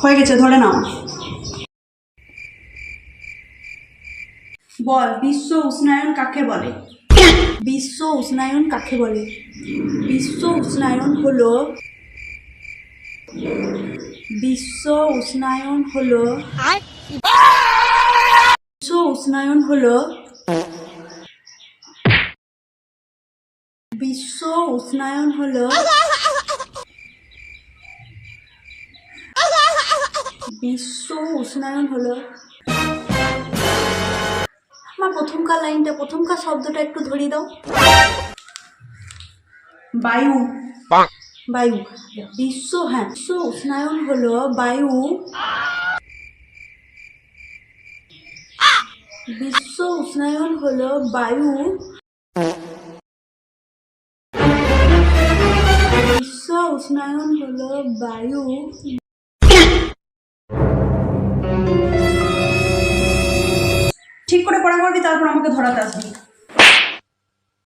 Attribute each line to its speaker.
Speaker 1: হয়ে গেছে, ধরে নাও। বল, বিশ্ব উষ্ণায়ন কাকে বলে? বিশ্ব উষ্ণায়ন কাকে বলে? বিশ্ব উষ্ণায়ন হলো বিশ্ব উষ্ণায়ন হলো বিশ্ব উষ্ণায়ন হলো বিশ্ব উষ্ণায়ন হলো বিশ্ব উষ্ণায়ন হলো আমার প্রথমকার লাইনটা, প্রথমকার শব্দটা একটু ধরিয়ে দাও। বায়ু। বায়ু। বিশ্ব উষ্ণায়ন হলো বায়ু। বিশ্ব উষ্ণায়ন হলো বায়ু। বিশ্ব উষ্ণায়ন হলো বায়ু। ঠিক করে পড়া করবি, তারপর আমাকে ধরাতে আসবি।